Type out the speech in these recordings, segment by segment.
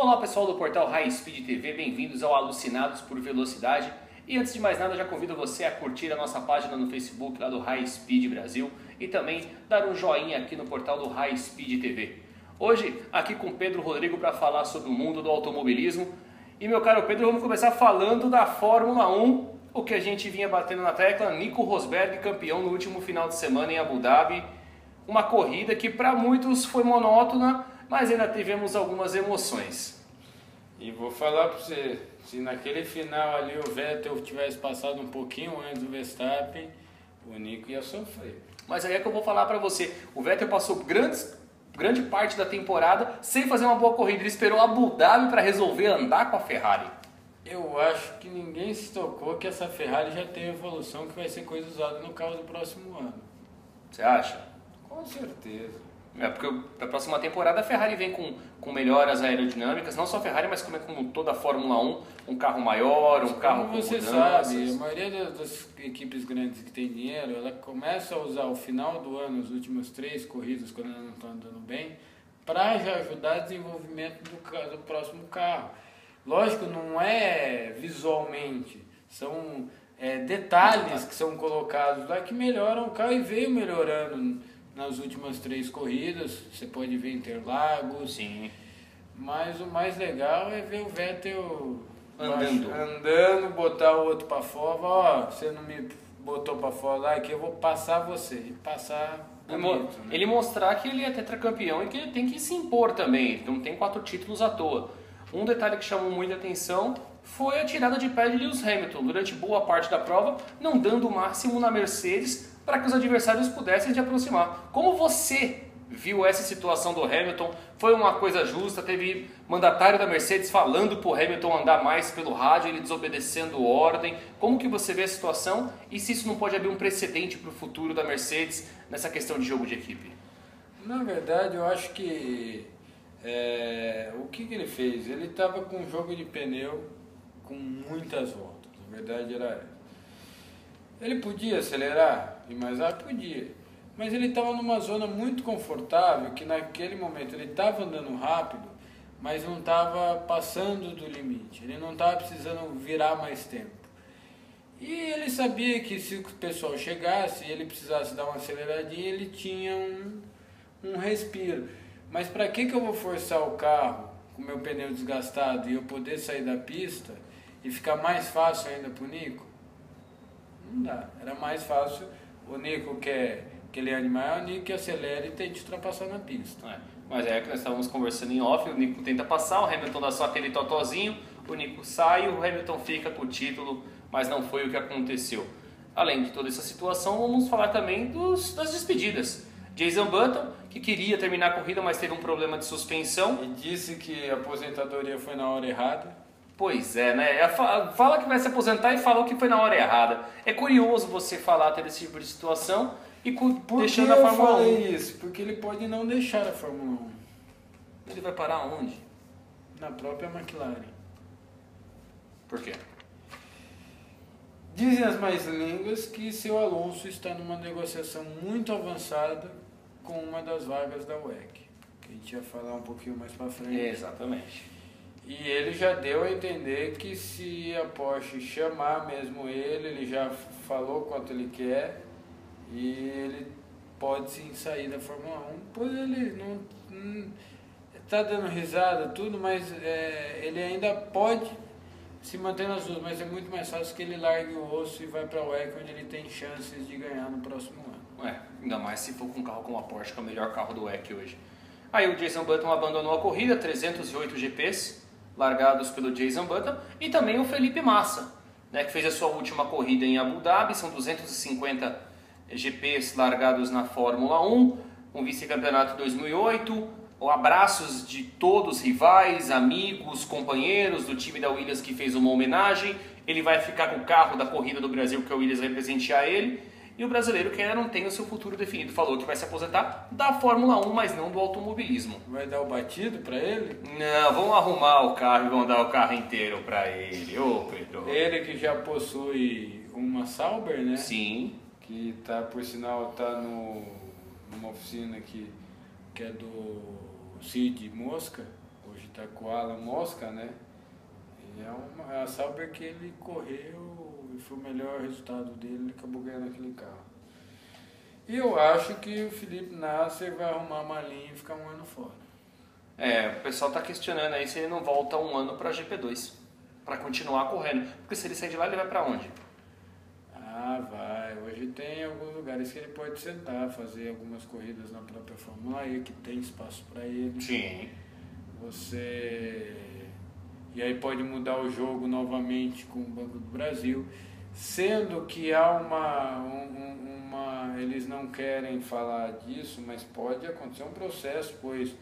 Olá pessoal do portal High Speed TV, bem-vindos ao Alucinados por Velocidade. E antes de mais nada, já convido você a curtir a nossa página no Facebook lá do High Speed Brasil e também dar um joinha aqui no portal do High Speed TV. Hoje, aqui com Pedro Rodrigo para falar sobre o mundo do automobilismo. E meu caro Pedro, vamos começar falando da Fórmula 1, o que a gente vinha batendo na tecla, Nico Rosberg campeão no último final de semana em Abu Dhabi. Uma corrida que para muitos foi monótona, mas ainda tivemos algumas emoções. E vou falar para você, se naquele final ali o Vettel tivesse passado um pouquinho antes do Verstappen, o Nico ia sofrer. Mas aí é que eu vou falar para você, o Vettel passou grande parte da temporada sem fazer uma boa corrida, ele esperou Abu Dhabi para resolver andar com a Ferrari. Eu acho que ninguém se tocou que essa Ferrari já tem evolução que vai ser coisa usada no carro do próximo ano. Você acha? Com certeza. É porque a próxima temporada a Ferrari vem com melhoras aerodinâmicas, não só a Ferrari, mas como toda a Fórmula 1, um carro maior, um carro com você mudanças. sabe, a maioria das equipes grandes que tem dinheiro, ela começa a usar o final do ano, as últimas 3 corridas, quando ela não está andando bem, para já ajudar o desenvolvimento do próximo carro. Lógico, não é visualmente, são detalhes que são colocados lá que melhoram o carro e veio melhorando nas últimas 3 corridas. Você pode ver Interlagos. Sim. Mas o mais legal é ver o Vettel andando, botar o outro para fora. Ó, você não me botou para fora lá, que eu vou passar você. E passar bonito, né? Ele mostrar que ele é tetracampeão e que ele tem que se impor também. Ele não tem 4 títulos à toa. Um detalhe que chamou muita atenção foi a tirada de pé de Lewis Hamilton durante boa parte da prova, não dando o máximo na Mercedes para que os adversários pudessem se aproximar. Como você viu essa situação do Hamilton? Foi uma coisa justa? Teve mandatário da Mercedes falando para o Hamilton andar mais pelo rádio, ele desobedecendo ordem. Como que você vê a situação e se isso não pode abrir um precedente para o futuro da Mercedes nessa questão de jogo de equipe? Na verdade, eu acho que o que ele fez? Ele estava com um jogo de pneu com muitas voltas. Na verdade era essa. Ele podia acelerar e mais rápido? Podia. Mas ele estava numa zona muito confortável, que naquele momento ele estava andando rápido, mas não estava passando do limite. Ele não estava precisando virar mais tempo. E ele sabia que se o pessoal chegasse e ele precisasse dar uma aceleradinha, ele tinha um respiro. Mas para que eu vou forçar o carro com o meu pneu desgastado e eu poder sair da pista e ficar mais fácil ainda para o Nico? Não dá. Era mais fácil o Nico quer que ele ande mais, o Nico que acelere e tente ultrapassar na pista. Mas é que nós estávamos conversando em off, o Nico tenta passar, o Hamilton dá só aquele totozinho, o Nico sai, o Hamilton fica com o título, mas não foi o que aconteceu. Além de toda essa situação, vamos falar também das despedidas. Jason Button, que queria terminar a corrida, mas teve um problema de suspensão. E disse que a aposentadoria foi na hora errada. Pois é, né? Fala que vai se aposentar e falou que foi na hora errada. É curioso você falar ter esse tipo de situação e deixando a Fórmula 1. Por que eu falei isso? Porque ele pode não deixar a Fórmula 1. Ele vai parar onde? Na própria McLaren. Por quê? Dizem as mais línguas que seu Alonso está numa negociação muito avançada com uma das vagas da WEC, que a gente ia falar um pouquinho mais para frente. Exatamente. E ele já deu a entender que se a Porsche chamar mesmo ele já falou quanto ele quer e ele pode sim sair da Fórmula 1, pois ele não está dando risada tudo, mas ele ainda pode se manter nas duas, mas é muito mais fácil que ele largue o osso e vai para a WEC, onde ele tem chances de ganhar no próximo ano. Ainda mais se for com um carro como a Porsche, que é o melhor carro do WEC hoje. Aí o Jason Button abandonou a corrida, 308 GPs largados pelo Jason Button, e também o Felipe Massa, né, que fez a sua última corrida em Abu Dhabi. São 250 GPs largados na Fórmula 1, um vice-campeonato 2008, abraços de todos, rivais, amigos, companheiros do time da Williams que fez uma homenagem. Ele vai ficar com o carro da corrida do Brasil, que a Williams vai presentear ele. E o brasileiro que ainda não tem o seu futuro definido, falou que vai se aposentar da Fórmula 1, mas não do automobilismo. Vai dar o batido para ele? Não, vão arrumar o carro e vão dar o carro inteiro para ele. Ô, Pedro. Ele que já possui uma Sauber, né? Sim. Que tá, por sinal, tá numa oficina que é do Cid Mosca. hoje está com o Alan Mosca, né? E é a Sauber que ele correu e foi o melhor resultado dele, ele acabou ganhando aquele carro. E eu acho que o Felipe Nasser vai arrumar uma linha e ficar um ano fora. O pessoal está questionando aí se ele não volta um ano para GP2, para continuar correndo. Porque se ele sair de lá, ele vai para onde? Vai. Hoje tem alguns lugares que ele pode sentar, fazer algumas corridas na própria Fórmula E, que tem espaço para ele. Sim. E aí pode mudar o jogo novamente com o Banco do Brasil, sendo que há eles não querem falar disso, mas pode acontecer um processo, pois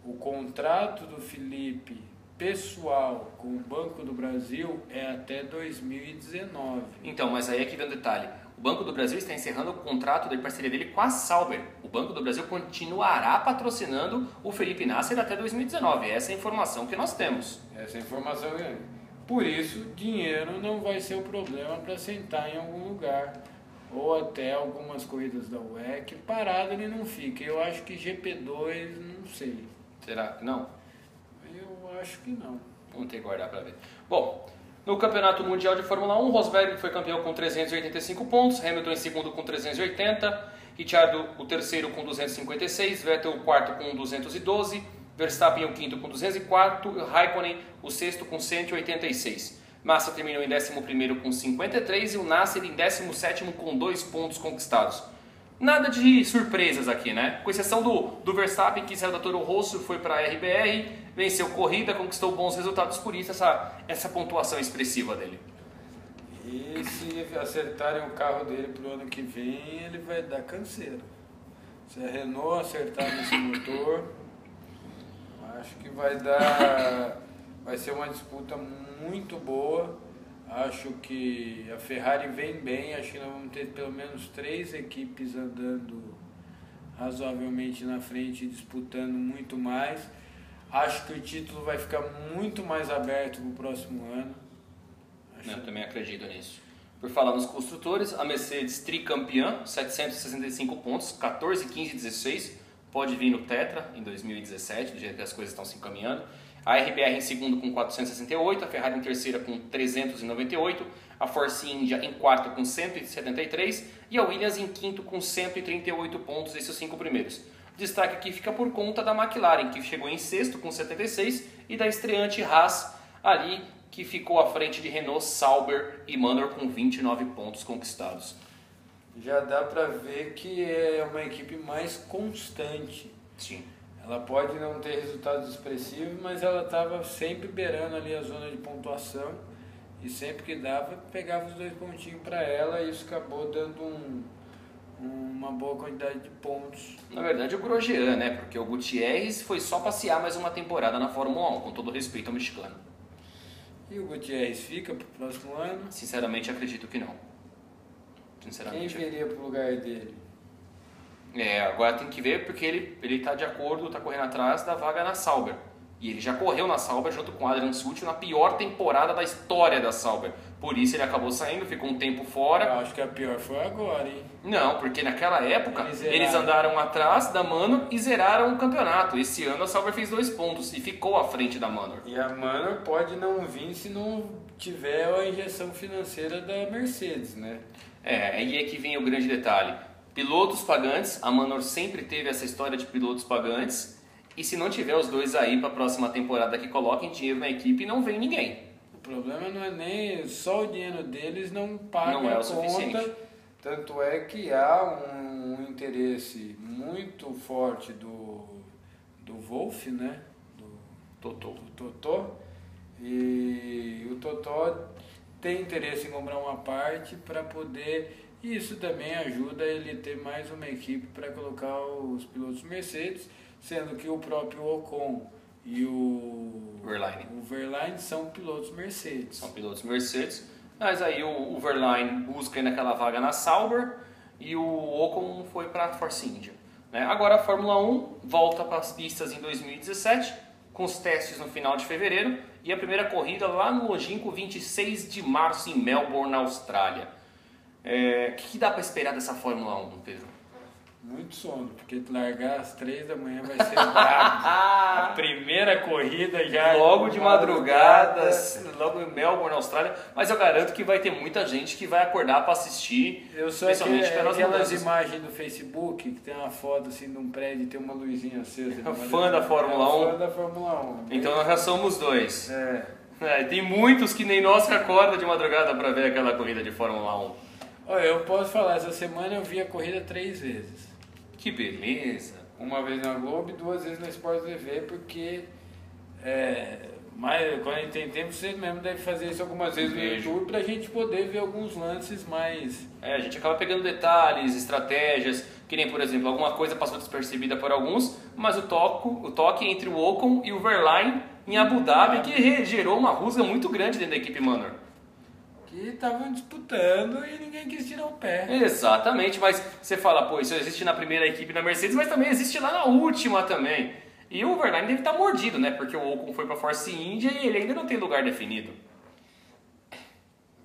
o contrato do Felipe pessoal com o Banco do Brasil é até 2019. Então, mas aí é que vem o detalhe. O Banco do Brasil está encerrando o contrato de parceria dele com a Sauber. O Banco do Brasil continuará patrocinando o Felipe Nasser até 2019. Essa é a informação que nós temos. Essa informação é. Por isso, dinheiro não vai ser o problema para sentar em algum lugar. Ou até algumas corridas da WEC. Parado ele não fica. Eu acho que GP2, não sei. Será que não? Eu acho que não. Vamos ter que guardar para ver. Bom, no Campeonato Mundial de Fórmula 1, Rosberg foi campeão com 385 pontos, Hamilton em segundo com 380, Ricciardo o terceiro com 256, Vettel o quarto com 212, Verstappen o quinto com 204 e Raikkonen o sexto com 186. Massa terminou em 11º com 53 e o Nasser em 17º com 2 pontos conquistados. Nada de surpresas aqui, né? Com exceção do Verstappen, que saiu da Toro Rosso, foi para a RBR, venceu corrida, conquistou bons resultados, por isso essa pontuação expressiva dele. E se acertarem o carro dele para o ano que vem, ele vai dar canseira. Se a Renault acertar nesse motor, acho que vai ser uma disputa muito boa. Acho que a Ferrari vem bem, acho que nós vamos ter pelo menos 3 equipes andando razoavelmente na frente e disputando muito mais. Acho que o título vai ficar muito mais aberto no próximo ano. Eu também acredito nisso. Por falar nos construtores, a Mercedes tricampeã, 765 pontos, 14, 15 e 16. Pode vir no Tetra em 2017, do jeito que as coisas estão se encaminhando. A RBR em segundo com 468, a Ferrari em terceira com 398, a Force India em quarto com 173 e a Williams em quinto com 138 pontos, esses 5 primeiros. O destaque aqui fica por conta da McLaren, que chegou em sexto com 76, e da estreante Haas ali, que ficou à frente de Renault, Sauber e Manor com 29 pontos conquistados. Já dá para ver que é uma equipe mais constante. Sim. Ela pode não ter resultados expressivos, mas ela estava sempre beirando ali a zona de pontuação e sempre que dava, pegava os 2 pontinhos para ela e isso acabou dando uma boa quantidade de pontos. Na verdade, o Grosjean, né? Porque o Gutierrez foi só passear mais uma temporada na Fórmula 1, com todo respeito ao mexicano. E o Gutierrez fica para o próximo ano? Sinceramente, acredito que não. Quem viria para o lugar dele? Agora tem que ver porque ele está de acordo, está correndo atrás da vaga na Sauber. E ele já correu na Sauber junto com Adrian Sutil na pior temporada da história da Sauber. Por isso ele acabou saindo, ficou um tempo fora. Eu acho que a pior foi agora, hein? Não, porque naquela época eles andaram atrás da Manor e zeraram o campeonato. Esse ano a Sauber fez 2 pontos e ficou à frente da Manor. E a Manor pode não vir se não tiver a injeção financeira da Mercedes, né? Aí é que vem o grande detalhe. Pilotos pagantes, a Manor sempre teve essa história de pilotos pagantes, e se não tiver os dois aí para a próxima temporada que coloquem dinheiro na equipe, não vem ninguém. O problema não é nem só o dinheiro deles não paga não é o a suficiente. conta, tanto é que há um interesse muito forte do Wolff, né? Do Totó, e o Totó tem interesse em comprar uma parte para poder. E isso também ajuda ele a ter mais uma equipe para colocar os pilotos Mercedes, sendo que o próprio Ocon e o Verlaine são pilotos Mercedes. São pilotos Mercedes, mas aí o Verlaine busca ainda aquela vaga na Sauber e o Ocon foi para a Force India. Né? Agora a Fórmula 1 volta para as pistas em 2017, com os testes no final de fevereiro e a primeira corrida lá no longínquo 26 de março em Melbourne, na Austrália. O que dá para esperar dessa Fórmula 1, Pedro? Muito sono, porque largar às 3 da manhã vai ser brabo. A primeira corrida já... Logo de madrugada, logo em Melbourne, Austrália. Mas eu garanto que vai ter muita gente que vai acordar para assistir, Eu sou especialmente pelas aquelas mudanças. imagens do Facebook, que tem uma foto assim de um prédio e tem uma luzinha acesa. Fã da Fórmula 1. Fã da Fórmula 1. Então nós já somos dois. É. Tem muitos que nem nós que acordam de madrugada para ver aquela corrida de Fórmula 1. Olha, eu posso falar, essa semana eu vi a corrida 3 vezes. Que beleza. Uma vez na Globo e 2 vezes na Sport TV, porque mas quando a gente tem tempo, você mesmo deve fazer isso algumas vezes no YouTube pra gente poder ver alguns lances mais... A gente acaba pegando detalhes, estratégias, que nem, por exemplo, alguma coisa passou despercebida por alguns, mas o toque entre o Ocon e o Verlaine em Abu Dhabi, que gerou uma rusga muito grande dentro da equipe Manor. Que estavam disputando e ninguém quis tirar o pé. Exatamente, mas você fala, pô, isso existe na primeira equipe da Mercedes, mas também existe lá na última também. E o Verlaine deve estar mordido, né? Porque o Ocon foi para a Force India e ele ainda não tem lugar definido.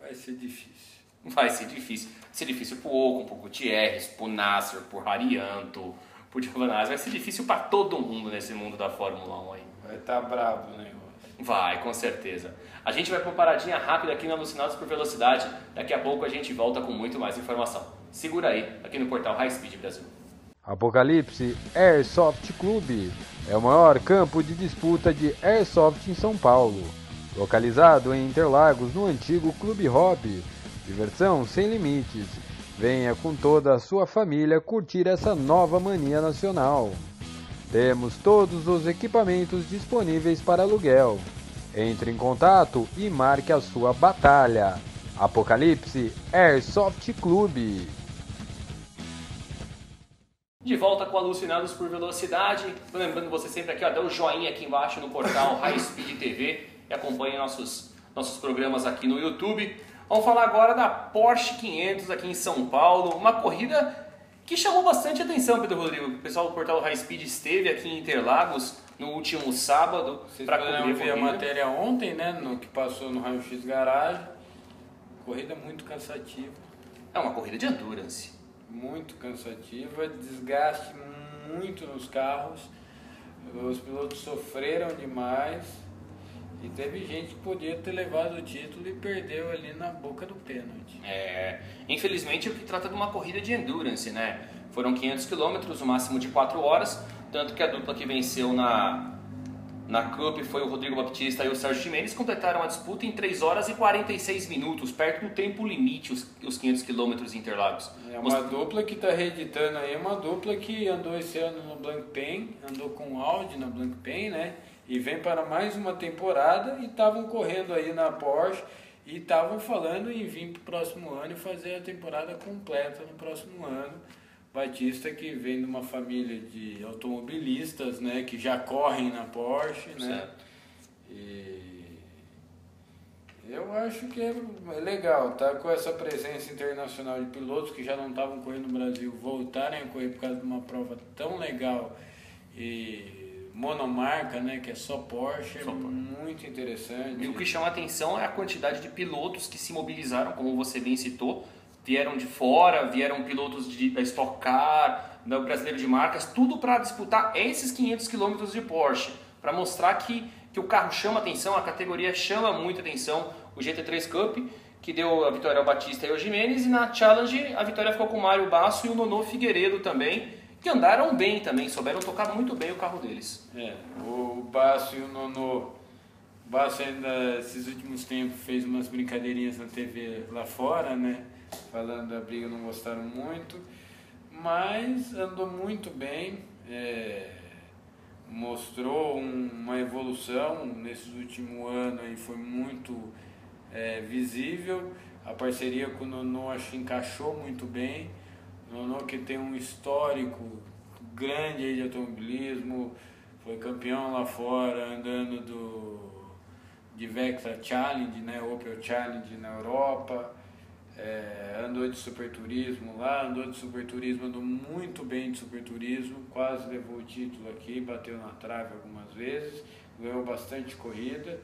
Vai ser difícil. Vai ser difícil. Vai ser difícil pro Ocon, pro Gutierrez, pro Nasser, pro Harianto, pro Giovinazzi. Vai ser difícil para todo mundo nesse mundo da Fórmula 1 aí. Vai estar brabo o negócio. Vai, com certeza. A gente vai para uma paradinha rápida aqui no Alucinados por Velocidade. Daqui a pouco a gente volta com muito mais informação. Segura aí, aqui no portal High Speed Brasil. Apocalipse Airsoft Clube é o maior campo de disputa de Airsoft em São Paulo. Localizado em Interlagos, no antigo Clube Hobby. Diversão sem limites. Venha com toda a sua família curtir essa nova mania nacional. Temos todos os equipamentos disponíveis para aluguel. Entre em contato e marque a sua batalha. Apocalipse Airsoft Clube. De volta com Alucinados por Velocidade. Lembrando você sempre aqui, ó, dá o joinha aqui embaixo no portal High Speed TV e acompanhe nossos programas aqui no YouTube. Vamos falar agora da Porsche 500 aqui em São Paulo. Uma corrida que chamou bastante atenção, Pedro Rodrigo. O pessoal do portal High Speed esteve aqui em Interlagos no último sábado. Vocês puderam ver a matéria ontem, né? No que passou no Raio X Garage. Corrida muito cansativa. É uma corrida de endurance. Muito cansativa, desgaste muito nos carros. Os pilotos sofreram demais. E teve gente que podia ter levado o título e perdeu ali na boca do pênalti. Infelizmente o que trata de uma corrida de endurance, né? Foram 500 km, o máximo de 4 horas, tanto que a dupla que venceu na Cup foi o Rodrigo Baptista e o Sérgio Gimenez, completaram a disputa em 3 horas e 46 minutos, perto do tempo limite, os 500 km em Interlagos. É uma dupla que está reeditando aí, uma dupla que andou esse ano no Blancpain, andou com o Audi na Blancpain, né? E vem para mais uma temporada e estavam correndo aí na Porsche e estavam falando em vir para o próximo ano e fazer a temporada completa no próximo ano. Batista que vem de uma família de automobilistas, né, que já correm na Porsche, né? Certo. E eu acho que é legal, tá? Com essa presença internacional de pilotos que já não estavam correndo no Brasil, voltarem a correr por causa de uma prova tão legal e monomarca, né, que é só Porsche, muito interessante. E o que chama a atenção é a quantidade de pilotos que se mobilizaram, como você bem citou, vieram de fora, vieram pilotos da Stock Car, do Brasileiro de Marcas, tudo para disputar esses 500 km de Porsche, para mostrar que o carro chama atenção, a categoria chama muita atenção. O GT3 Cup, que deu a vitória ao Batista e ao Gimenez, e na Challenge a vitória ficou com o Mário Basso e o Nono Figueiredo também, que andaram bem também, souberam tocar muito bem o carro deles. O Basso e o Nono. O Basso ainda, esses últimos tempos, fez umas brincadeirinhas na TV lá fora, né? Falando da briga, não gostaram muito, mas andou muito bem, mostrou uma evolução nesses últimos anos aí, foi muito visível. A parceria com o Nono acho que encaixou muito bem. O Nono que tem um histórico grande aí de automobilismo, foi campeão lá fora andando de Vectra Challenge, né, Opel Challenge na Europa. Andou de superturismo lá, andou muito bem de superturismo, quase levou o título aqui, bateu na trave algumas vezes, ganhou bastante corrida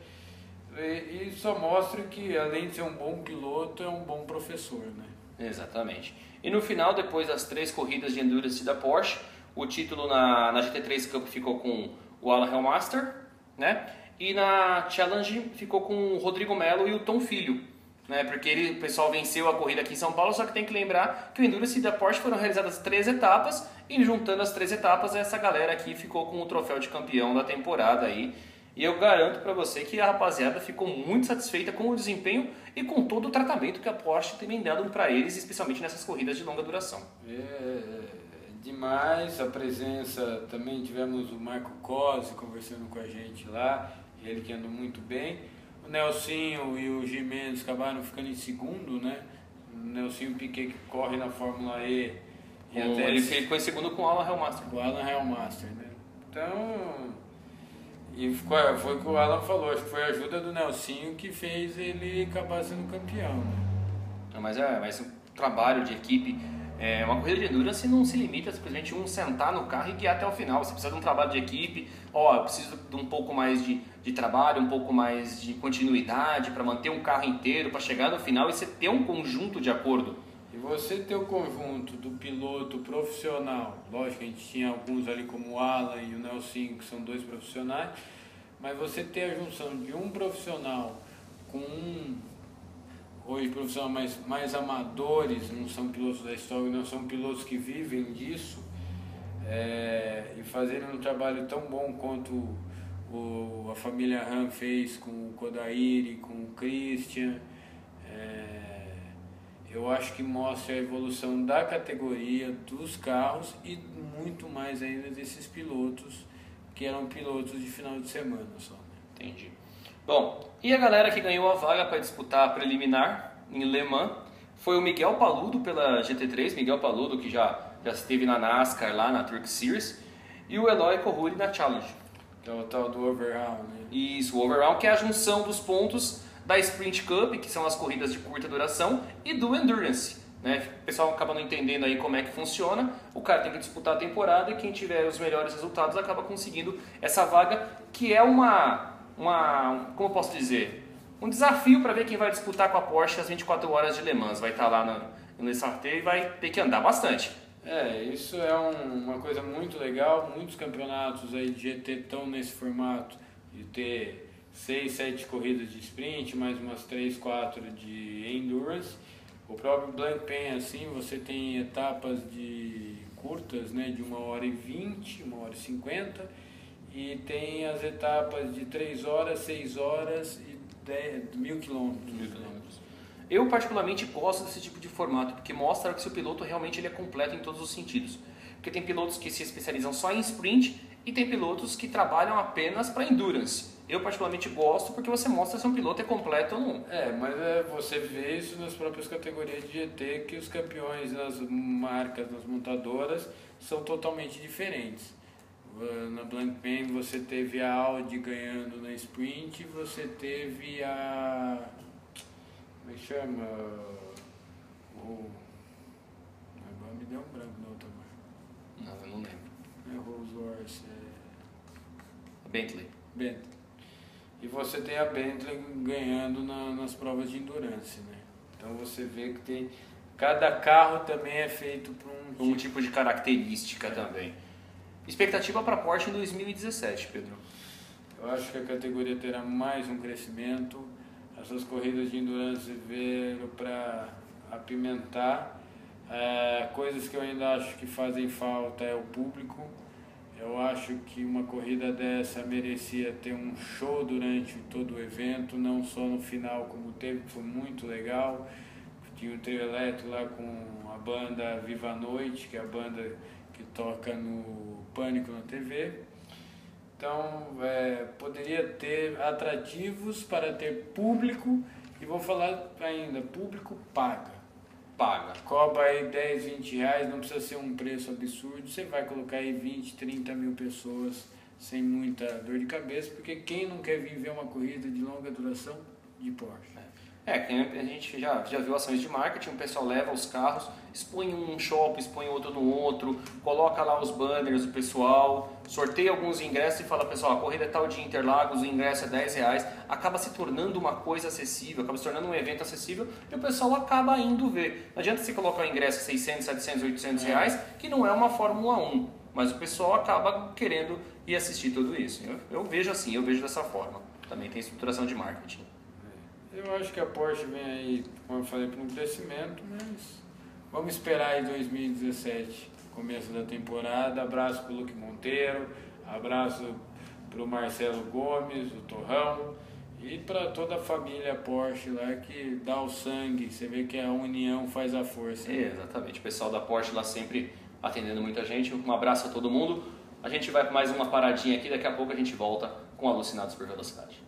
e só mostra que além de ser um bom piloto, é um bom professor, né? Exatamente. E no final, depois das 3 corridas de Endurance da Porsche, o título na GT3 Cup ficou com o Alan Helmaster, né? E na Challenge ficou com o Rodrigo Melo e o Tom Filho, né? Porque o pessoal venceu a corrida aqui em São Paulo, só que tem que lembrar que o Endurance da Porsche foram realizadas 3 etapas, e juntando as 3 etapas, essa galera aqui ficou com o troféu de campeão da temporada aí. E eu garanto para você que a rapaziada ficou muito satisfeita com o desempenho e com todo o tratamento que a Porsche tem dado para eles, especialmente nessas corridas de longa duração. Demais, a presença, também tivemos o Marco Cosi conversando com a gente lá, ele que andou muito bem. O Nelsinho e o Gimenez acabaram ficando em segundo, né? O Nelsinho Piquet, que corre na Fórmula E. E até ele ficou em segundo com o Alan Helmaster. O Alan Helmaster, né? Então, e foi o que o Alan falou, acho que foi a ajuda do Nelsinho que fez ele acabar sendo campeão, né? Mas o trabalho de equipe, uma corrida de endurance não se limita a simplesmente um sentar no carro e guiar até o final. Você precisa de um trabalho de equipe, eu preciso de um pouco mais de trabalho, um pouco mais de continuidade para manter um carro inteiro, para chegar no final e você ter um conjunto de acordo. E você ter o conjunto do piloto profissional, lógico que a gente tinha alguns ali como o Alan e o Nelson, que são 2 profissionais, mas você ter a junção de um profissional com hoje profissionais mais amadores, não são pilotos da história, não são pilotos que vivem disso, e fazerem um trabalho tão bom quanto a família Ram fez com o Kodairi, com o Christian, eu acho que mostra a evolução da categoria, dos carros e muito mais ainda desses pilotos que eram pilotos de final de semana só. Entendi. Bom, e a galera que ganhou a vaga para disputar a preliminar em Le Mans foi o Miguel Paludo pela GT3, Miguel Paludo que já esteve na NASCAR lá na Truck Series, e o Eloy Corruri na Challenge. Que é o tal do overall, né? Isso, o overall, que é a junção dos pontos da Sprint Cup, que são as corridas de curta duração, e do Endurance, né? O pessoal acaba não entendendo aí como é que funciona. O cara tem que disputar a temporada e quem tiver os melhores resultados acaba conseguindo essa vaga, que é como eu posso dizer, um desafio para ver quem vai disputar com a Porsche as 24 horas de Le Mans. Vai estar lá no Le Sarthe e vai ter que andar bastante. Isso é uma coisa muito legal. Muitos campeonatos aí de GT estão nesse formato de ter 6, 7 corridas de sprint, mais umas 3, 4 de endurance. O próprio Blancpain, assim, você tem etapas de curtas, né, de 1h20, 1h50, e tem as etapas de 3 horas, 6 horas e 1.000 quilômetros. Eu particularmente gosto desse tipo de formato, porque mostra que o piloto realmente ele é completo em todos os sentidos. Porque tem pilotos que se especializam só em sprint e tem pilotos que trabalham apenas para endurance. Eu particularmente gosto porque você mostra se um piloto é completo ou não. Mas você vê isso nas próprias categorias de GT, que os campeões nas marcas, nas montadoras, são totalmente diferentes. Na Blancpain você teve a Audi ganhando na sprint, você teve a... como é que chama? Agora me deu um branco na outra marca. Não, eu não lembro. É Rolls Royce, Bentley. E você tem a Bentley ganhando nas provas de endurance, né? Então você vê que tem... cada carro também é feito por um tipo de característica também. Expectativa para a Porsche em 2017, Pedro? Eu acho que a categoria terá mais um crescimento. Essas corridas de endurance vieram para apimentar. Coisas que eu ainda acho que fazem falta é o público. Eu acho que uma corrida dessa merecia ter um show durante todo o evento, não só no final como teve, que foi muito legal. Tinha um trio elétrico lá com a banda Viva a Noite, que é a banda que toca no Pânico na TV. Então, poderia ter atrativos para ter público, e vou falar ainda, público paga. Cobra aí 10, 20 reais, não precisa ser um preço absurdo, você vai colocar aí 20, 30 mil pessoas sem muita dor de cabeça, porque quem não quer vir ver uma corrida de longa duração de Porsche? A gente já viu ações de marketing, o pessoal leva os carros, expõe um shopping, expõe outro no outro, coloca lá os banners do pessoal, sorteia alguns ingressos e fala, pessoal, a corrida é tal de Interlagos, o ingresso é R$10, acaba se tornando uma coisa acessível, acaba se tornando um evento acessível e o pessoal acaba indo ver. Não adianta você colocar o ingresso a 600, 700, 800 reais, que não é uma Fórmula 1, mas o pessoal acaba querendo ir assistir tudo isso. Eu vejo assim, eu vejo dessa forma. Também tem estruturação de marketing. Eu acho que a Porsche vem aí, como eu falei, para um crescimento, mas vamos esperar aí 2017, começo da temporada. Abraço para o Luque Monteiro, abraço para o Marcelo Gomes, o Torrão, e para toda a família Porsche lá que dá o sangue. Você vê que a união faz a força. Exatamente, o pessoal da Porsche lá sempre atendendo muita gente. Um abraço a todo mundo. A gente vai para mais uma paradinha aqui, daqui a pouco a gente volta com Alucinados por Velocidade.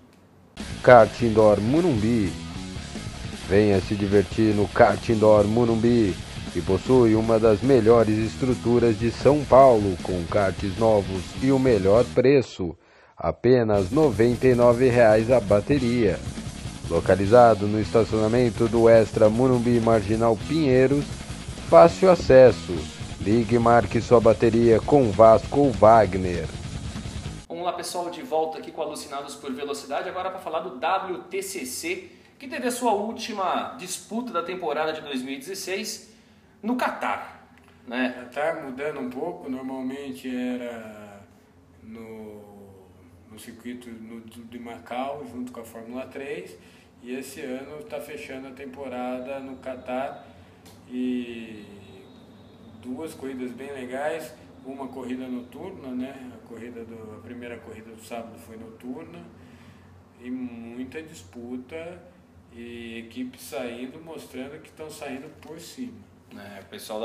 Kart Indoor Morumbi. Venha se divertir no Kart Indoor Morumbi, que possui uma das melhores estruturas de São Paulo, com karts novos e o melhor preço, apenas R$ 99,00 a bateria. Localizado no estacionamento do Extra Morumbi Marginal Pinheiros, fácil acesso. Ligue e marque sua bateria com Vasco Wagner. Vamos lá, pessoal, de volta aqui com Alucinados por Velocidade, agora para falar do WTCC, que teve a sua última disputa da temporada de 2016 no Catar, né? Catar mudando um pouco, normalmente era no circuito de Macau, junto com a Fórmula 3, e esse ano está fechando a temporada no Catar, e duas corridas bem legais, uma corrida noturna, né? A primeira corrida do sábado foi noturna, e muita disputa, e equipes saindo, mostrando que estão saindo por cima. O pessoal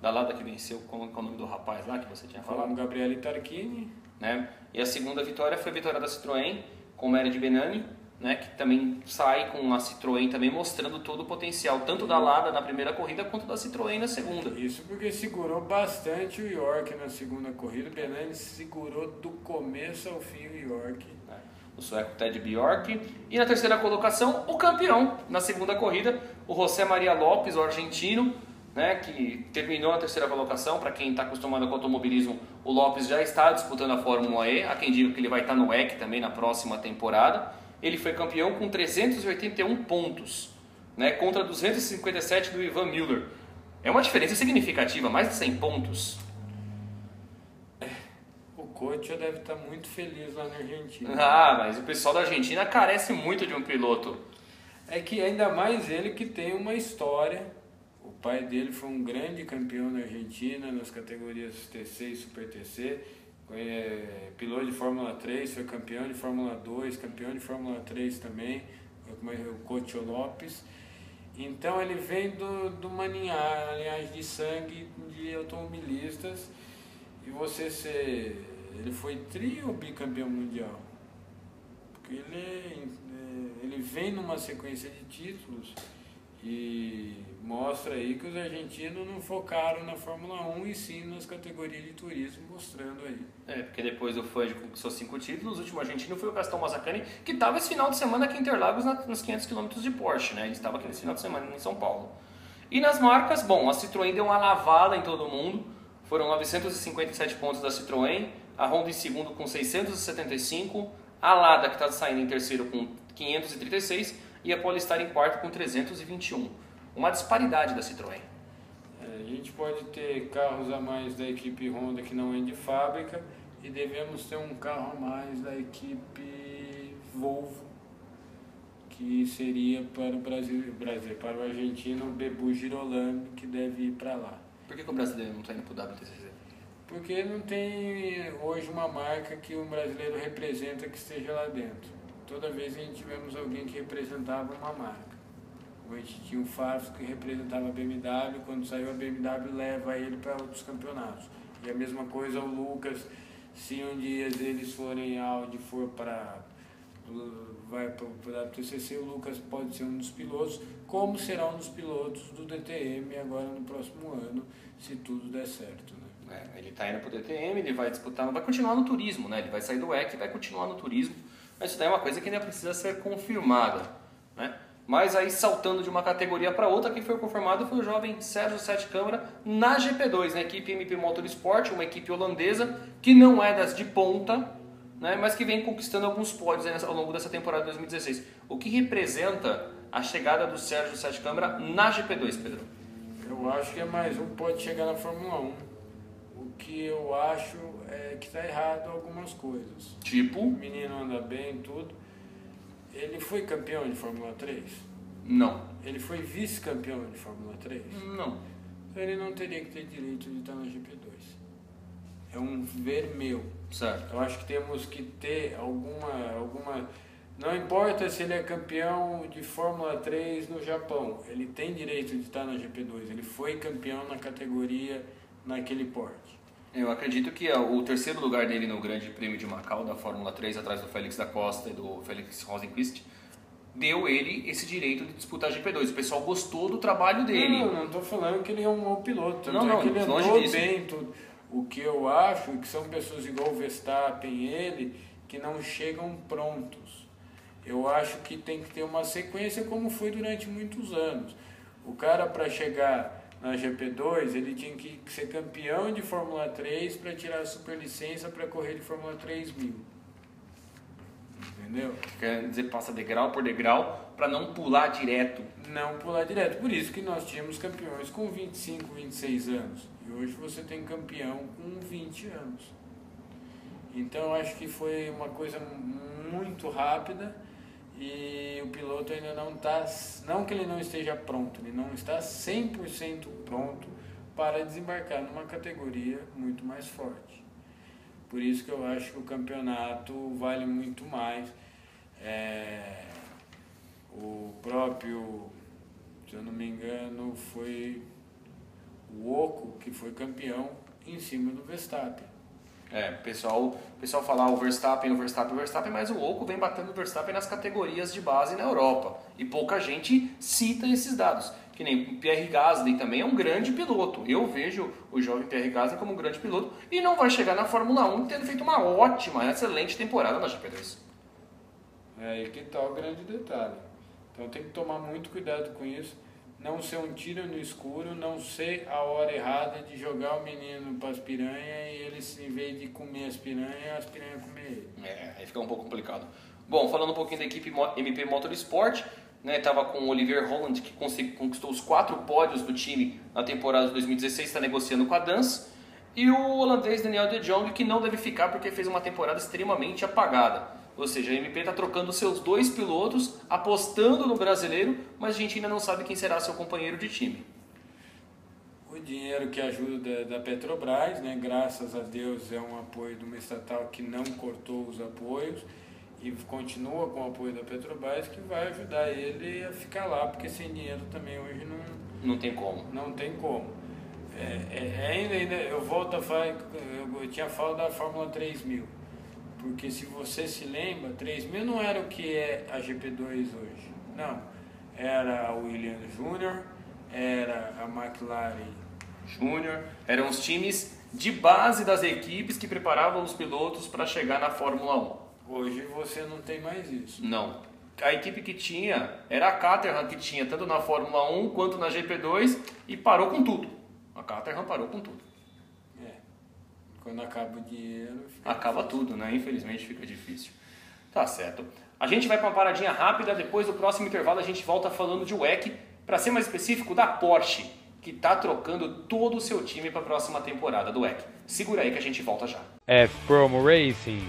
da Lada que venceu, qual é o nome do rapaz lá que você tinha falado? Falamos Gabriele Tarquini. Né? E a segunda vitória foi a vitória da Citroën, com o Mered Benani, né? Que também sai com a Citroën também mostrando todo o potencial, tanto da Lada na primeira corrida, quanto da Citroën na segunda. Isso porque segurou bastante o York na segunda corrida, o Benani segurou do começo ao fim o York. O sueco Ted Bjork. E na terceira colocação, o campeão na segunda corrida, o José Maria Lopes, o argentino, né, que terminou a terceira colocação. Para quem está acostumado com automobilismo, o Lopes já está disputando a Fórmula E. Há quem diga que ele vai estar no WEC também na próxima temporada. Ele foi campeão com 381 pontos, né, contra 257 do Ivan Müller. É uma diferença significativa, mais de 100 pontos. O coach já deve estar muito feliz lá na Argentina. Mas o pessoal da Argentina carece muito de um piloto. É que ainda mais ele que tem uma história. O pai dele foi um grande campeão na Argentina nas categorias TC e Super TC. Piloto de Fórmula 3, foi campeão de Fórmula 2, campeão de Fórmula 3 também, o Cocho Lopes. Então ele vem de uma linhagem de sangue de automobilistas. E ele foi ou bicampeão mundial? Porque ele vem numa sequência de títulos e mostra aí que os argentinos não focaram na Fórmula 1 e sim nas categorias de turismo, mostrando aí. Porque depois do Fangio conquistou 5 títulos, o último argentino foi o Gastão Mazzacani, que estava esse final de semana aqui em Interlagos nos 500 km de Porsche, né? Ele estava aqui nesse final de semana em São Paulo. E nas marcas, bom, a Citroën deu uma lavada em todo mundo, foram 957 pontos da Citroën, a Honda em segundo com 675, a Lada que está saindo em terceiro com 536 e a Polestar em quarto com 321. Uma disparidade da Citroën. A gente pode ter carros a mais da equipe Honda que não é de fábrica e devemos ter um carro a mais da equipe Volvo, que seria para o Brasil, para o argentino Bebu Girolamo, que deve ir para lá. Por que o brasileiro não está indo para o WTCC? Porque não tem hoje uma marca que um brasileiro representa que esteja lá dentro. Toda vez a gente tivemos alguém que representava uma marca. A gente tinha o Fafo que representava a BMW, quando saiu a BMW leva ele para outros campeonatos. E a mesma coisa o Lucas, se um dia eles forem Audi, vai para o WTCC, o Lucas pode ser um dos pilotos, como será um dos pilotos do DTM agora no próximo ano, se tudo der certo, né? Ele está indo para o DTM, ele vai disputar, vai continuar no turismo, né? Ele vai sair do WEC e vai continuar no turismo, mas isso daí é uma coisa que ainda precisa ser confirmada, né? Mas aí, saltando de uma categoria para outra, quem foi confirmado foi o jovem Sérgio Sete Câmara na GP2, na equipe MP Motorsport, uma equipe holandesa que não é das de ponta, né, mas que vem conquistando alguns pódios aí ao longo dessa temporada de 2016. O que representa a chegada do Sérgio Sete Câmara na GP2, Pedro? Eu acho que é mais um que pode chegar na Fórmula 1. O que eu acho é que está errado algumas coisas. Tipo? O menino anda bem, tudo. Ele foi campeão de Fórmula 3? Não. Ele foi vice-campeão de Fórmula 3? Não. Então ele não teria que ter direito de estar na GP2. É um ver meu. Certo. Eu acho que temos que ter alguma... Não importa se ele é campeão de Fórmula 3 no Japão, ele tem direito de estar na GP2. Ele foi campeão na categoria naquele porte. Eu acredito que o terceiro lugar dele no Grande Prêmio de Macau da Fórmula 3, atrás do Félix da Costa e do Félix Rosenqvist, deu ele esse direito de disputar a GP2. O pessoal gostou do trabalho dele. Não estou falando que ele é um mau piloto. Não, que ele longe andou disso. bem, tudo. O que eu acho é que são pessoas igual o Verstappen e ele que não chegam prontos. Eu acho que tem que ter uma sequência como foi durante muitos anos. O cara, para chegar na GP2, ele tinha que ser campeão de Fórmula 3 para tirar a superlicença para correr de Fórmula 3000. Entendeu? Quer dizer, passa degrau por degrau para não pular direto. Não pular direto. Por isso que nós tínhamos campeões com 25, 26 anos. E hoje você tem campeão com 20 anos. Então eu acho que foi uma coisa muito rápida. E o piloto ainda não está, não que ele não esteja pronto, ele não está 100% pronto para desembarcar numa categoria muito mais forte. Por isso que eu acho que o campeonato vale muito mais. O próprio, se eu não me engano, foi o Ocon que foi campeão em cima do Verstappen. O pessoal fala o Verstappen, mas o Ocon vem batendo o Verstappen nas categorias de base na Europa. E pouca gente cita esses dados. Que nem o Pierre Gasly também é um grande piloto. Eu vejo o jovem Pierre Gasly como um grande piloto e não vai chegar na Fórmula 1 tendo feito uma ótima, excelente temporada na GP2. É aí que está o grande detalhe. Então tem que tomar muito cuidado com isso. Não ser um tiro no escuro, não ser a hora errada de jogar o menino para as piranhas e ele, em vez de comer as piranhas comer ele. Aí fica um pouco complicado. Bom, falando um pouquinho da equipe MP Motorsport, né, estava com o Oliver Holland, que conquistou os 4 pódios do time na temporada de 2016, está negociando com a Dance, e o holandês Daniel De Jong, que não deve ficar porque fez uma temporada extremamente apagada. Ou seja, a MP está trocando seus 2 pilotos, apostando no brasileiro, mas a gente ainda não sabe quem será seu companheiro de time. O dinheiro que ajuda da Petrobras, né, graças a Deus, é um apoio de uma estatal que não cortou os apoios e continua com o apoio da Petrobras, que vai ajudar ele a ficar lá, porque sem dinheiro também hoje não tem como. Não tem como. Ainda eu volto a falar, eu tinha falado da Fórmula 3000. Porque se você se lembra, 3000 não era o que é a GP2 hoje. Não. Era a Williams Júnior, era a McLaren Júnior, eram os times de base das equipes que preparavam os pilotos para chegar na Fórmula 1. Hoje você não tem mais isso. Não. A equipe que tinha era a Caterham, que tinha tanto na Fórmula 1 quanto na GP2 e parou com tudo. A Caterham parou com tudo. Quando acaba o dinheiro... Acaba tudo, né? Infelizmente fica difícil. Tá certo. A gente vai para uma paradinha rápida, depois do próximo intervalo a gente volta falando de WEC, para ser mais específico, da Porsche, que está trocando todo o seu time para a próxima temporada do WEC. Segura aí que a gente volta já. F-Promo Racing.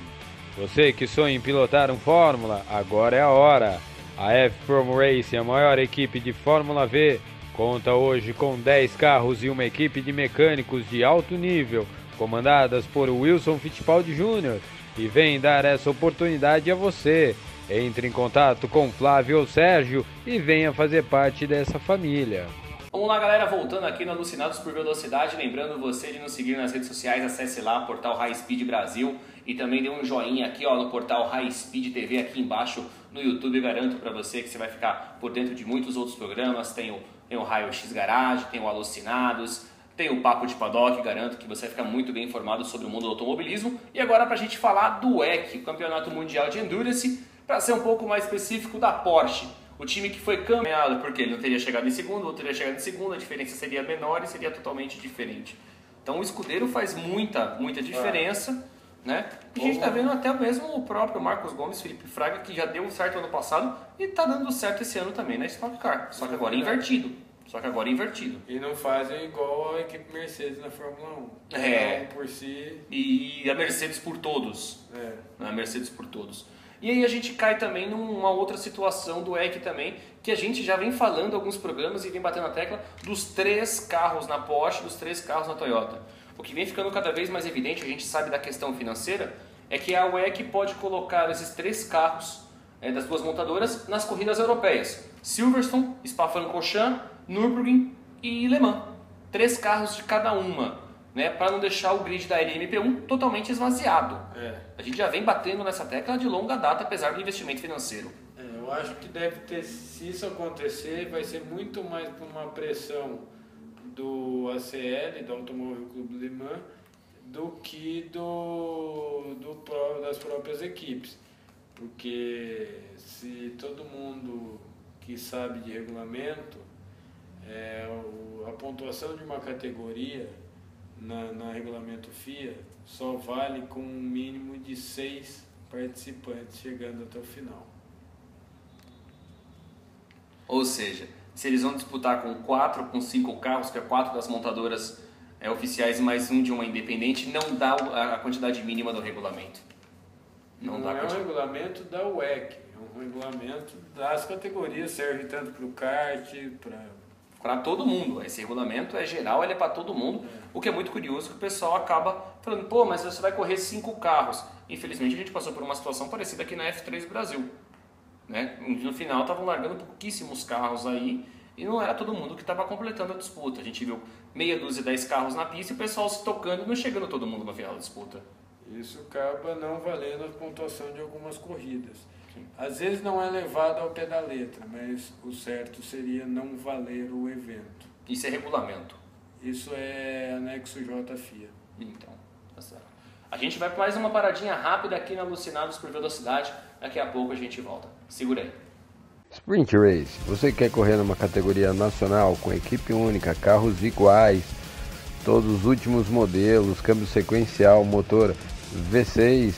Você que sonha em pilotar um Fórmula, agora é a hora. A F-Promo Racing, a maior equipe de Fórmula V, conta hoje com 10 carros e uma equipe de mecânicos de alto nível, comandadas por Wilson Fittipaldi Jr., e vem dar essa oportunidade a você. Entre em contato com Flávio ou Sérgio e venha fazer parte dessa família. Vamos lá, galera, voltando aqui no Alucinados por Velocidade, lembrando você de nos seguir nas redes sociais, acesse lá, portal High Speed Brasil, e também dê um joinha aqui no portal High Speed TV aqui embaixo no YouTube. Garanto para você que você vai ficar por dentro de muitos outros programas. Tem o Raio X Garage, tem o Alucinados, tem o Papo de Paddock. Garanto que você vai ficar muito bem informado sobre o mundo do automobilismo. E agora para a gente falar do WEC, o Campeonato Mundial de Endurance, para ser um pouco mais específico da Porsche. O time que foi campeão, porque ele não teria chegado em segundo, o outro teria chegado em segundo, a diferença seria menor e seria totalmente diferente. Então o escudeiro faz muita diferença, né? E a gente está vendo até mesmo o próprio Marcos Gomes, Felipe Fraga, que já deu certo ano passado e está dando certo esse ano também na Stock Car, só que agora invertido. E não fazem igual a equipe Mercedes na Fórmula 1. É. Um por si. E a Mercedes por todos. É. A Mercedes por todos. E aí a gente cai também numa outra situação do EC também, que a gente já vem falando em alguns programas e vem batendo a tecla dos 3 carros na Porsche, dos 3 carros na Toyota. O que vem ficando cada vez mais evidente, a gente sabe da questão financeira, é que a WEC pode colocar esses 3 carros das 2 montadoras nas corridas europeias. Silverstone, Spa-Francorchamps, Nürburgring e Le Mans. 3 carros de cada uma, né, para não deixar o grid da LMP1 totalmente esvaziado. A gente já vem batendo nessa tecla de longa data, apesar do investimento financeiro. Eu acho que deve ter, se isso acontecer, vai ser muito mais por uma pressão do ACL, do Automóvel Clube Le Mans, do que das próprias equipes. Porque se todo mundo que sabe de regulamento, a pontuação de uma categoria na regulamento FIA só vale com um mínimo de 6 participantes chegando até o final. Ou seja, se eles vão disputar com 4, com 5 carros, que é 4 das montadoras oficiais e mais um de uma independente, não dá a quantidade mínima do regulamento. Não é um regulamento da WEC, é um regulamento das categorias, serve tanto para o kart, para todo mundo. Esse regulamento é geral, ele é para todo mundo. O que é muito curioso, que o pessoal acaba falando, pô, mas você vai correr 5 carros. Infelizmente a gente passou por uma situação parecida aqui na F3 Brasil, né? No final estavam largando pouquíssimos carros aí e não era todo mundo que estava completando a disputa. A gente viu meia dúzia, 10 carros na pista e o pessoal se tocando e não chegando todo mundo no final da disputa. Isso acaba não valendo a pontuação de algumas corridas. Às vezes não é levado ao pé da letra, mas o certo seria não valer o evento. Isso é regulamento. Isso é anexo J FIA. Então, tá certo. A gente vai para mais uma paradinha rápida aqui na Alucinados por Velocidade. Daqui a pouco a gente volta. Segura aí. Sprint Race. Você quer correr numa categoria nacional com equipe única, carros iguais, todos os últimos modelos, câmbio sequencial, motor V6?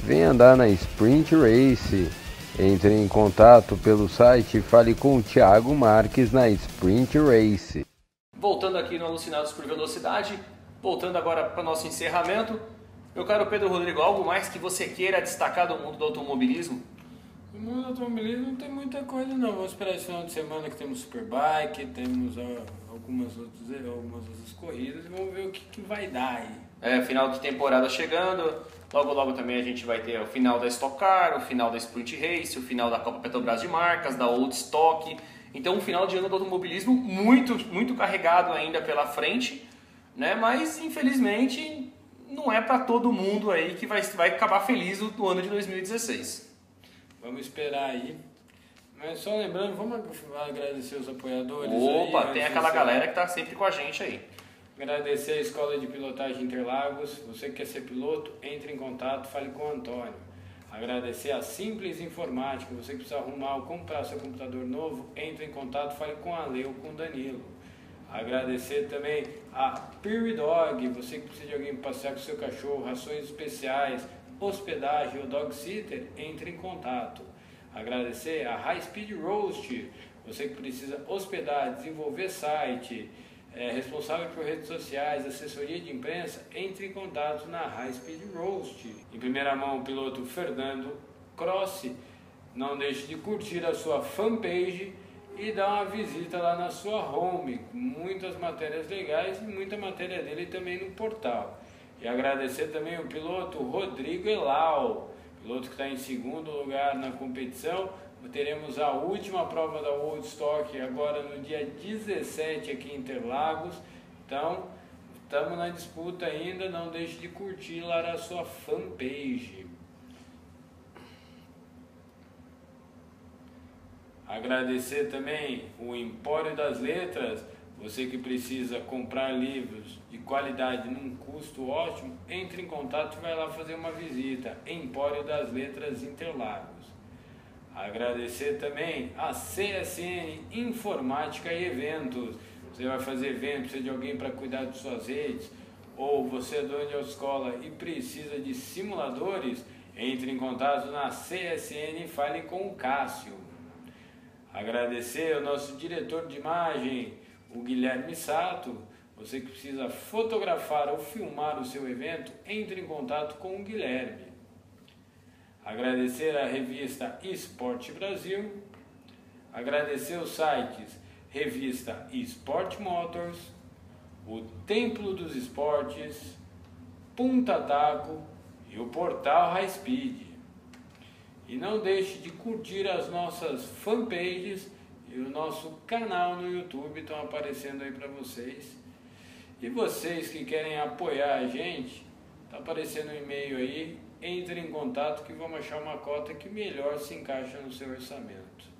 Vem andar na Sprint Race. Entre em contato pelo site e fale com o Thiago Marques na Sprint Race. Voltando aqui no Alucinados por Velocidade, voltando agora para o nosso encerramento, meu caro Pedro Rodrigo, algo mais que você queira destacar do mundo do automobilismo? No mundo do automobilismo não tem muita coisa não, vamos esperar esse final de semana que temos Superbike, temos algumas outras corridas e vamos ver o que vai dar aí. Final de temporada chegando, logo também a gente vai ter o final da Stock Car, o final da Sprint Race, o final da Copa Petrobras de Marcas, da Old Stock. Então um final de ano do automobilismo muito carregado ainda pela frente, né? Mas infelizmente não é para todo mundo aí que vai acabar feliz o ano de 2016. Vamos esperar aí. Mas só lembrando, vamos agradecer os apoiadores. Opa, aí, tem aquela galera que está sempre com a gente aí. Agradecer a Escola de Pilotagem Interlagos. Você que quer ser piloto, entre em contato, fale com o Antônio. Agradecer a Simples Informática. Você que precisa arrumar ou comprar seu computador novo, entre em contato, fale com a Leo ou com o Danilo. Agradecer também a Peary Dog. Você que precisa de alguém para passear com seu cachorro, rações especiais, hospedagem ou dog sitter, entre em contato. Agradecer a High Speed Roast. Você que precisa hospedar, desenvolver site, responsável por redes sociais, assessoria de imprensa, entre em contato na High Speed Roast. Em primeira mão, o piloto Fernando Crossi. Não deixe de curtir a sua fanpage e dar uma visita lá na sua home. Muitas matérias legais e muita matéria dele também no portal. E agradecer também o piloto Rodrigo Elau, piloto que está em segundo lugar na competição. Teremos a última prova da Old Stock agora no dia 17 aqui em Interlagos. Então, estamos na disputa ainda, não deixe de curtir lá na sua fanpage. Agradecer também o Empório das Letras. Você que precisa comprar livros de qualidade num custo ótimo, entre em contato e vai lá fazer uma visita. Empório das Letras Interlagos. Agradecer também a CSN Informática e Eventos. Você vai fazer evento, precisa de alguém para cuidar de suas redes, ou você é dono de autoescola e precisa de simuladores, entre em contato na CSN e fale com o Cássio. Agradecer ao nosso diretor de imagem, o Guilherme Sato. Você que precisa fotografar ou filmar o seu evento, entre em contato com o Guilherme. Agradecer a revista Esporte Brasil. Agradecer os sites Revista Esporte Motors, o Templo dos Esportes, Punta Taco e o Portal High Speed. E não deixe de curtir as nossas fanpages e o nosso canal no YouTube, estão aparecendo aí para vocês. E vocês que querem apoiar a gente, está aparecendo um e-mail aí, entre em contato que vamos achar uma cota que melhor se encaixa no seu orçamento.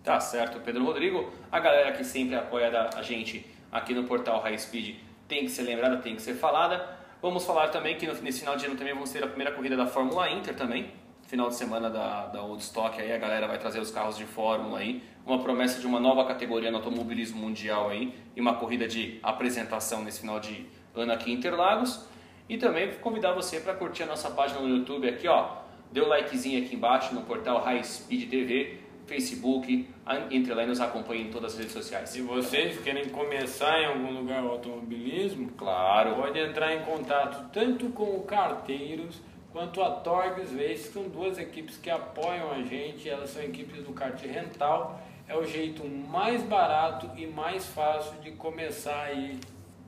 Tá certo, Pedro Rodrigo. A galera que sempre apoia a gente aqui no Portal High Speed tem que ser lembrada, tem que ser falada. Vamos falar também que nesse final de ano também vamos ter a primeira corrida da Fórmula Inter também. Final de semana da Woodstock aí, a galera vai trazer os carros de Fórmula aí. Uma promessa de uma nova categoria no automobilismo mundial aí. E uma corrida de apresentação nesse final de ano aqui em Interlagos. E também convidar você para curtir a nossa página no YouTube aqui, ó. Dê o likezinho aqui embaixo no Portal High Speed TV, Facebook, entre lá e nos acompanhe em todas as redes sociais. Se vocês querem começar em algum lugar o automobilismo, claro, pode entrar em contato tanto com o Carteiros quanto a Torgs Race, que são duas equipes que apoiam a gente. Elas são equipes do kart rental. É o jeito mais barato e mais fácil de começar aí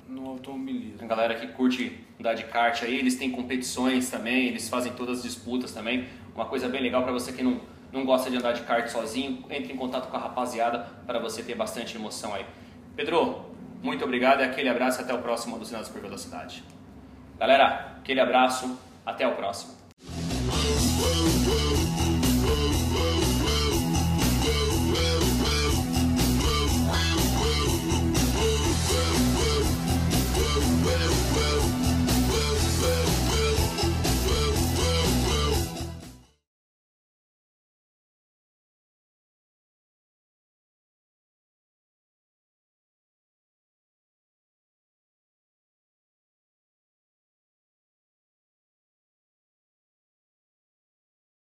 no automobilismo. A galera que curte andar de kart aí, eles têm competições também, eles fazem todas as disputas também. Uma coisa bem legal para você que não gosta de andar de kart sozinho, entre em contato com a rapaziada para você ter bastante emoção aí. Pedro, muito obrigado e aquele abraço, até o próximo Alucinados por Velocidade. Galera, aquele abraço, até o próximo.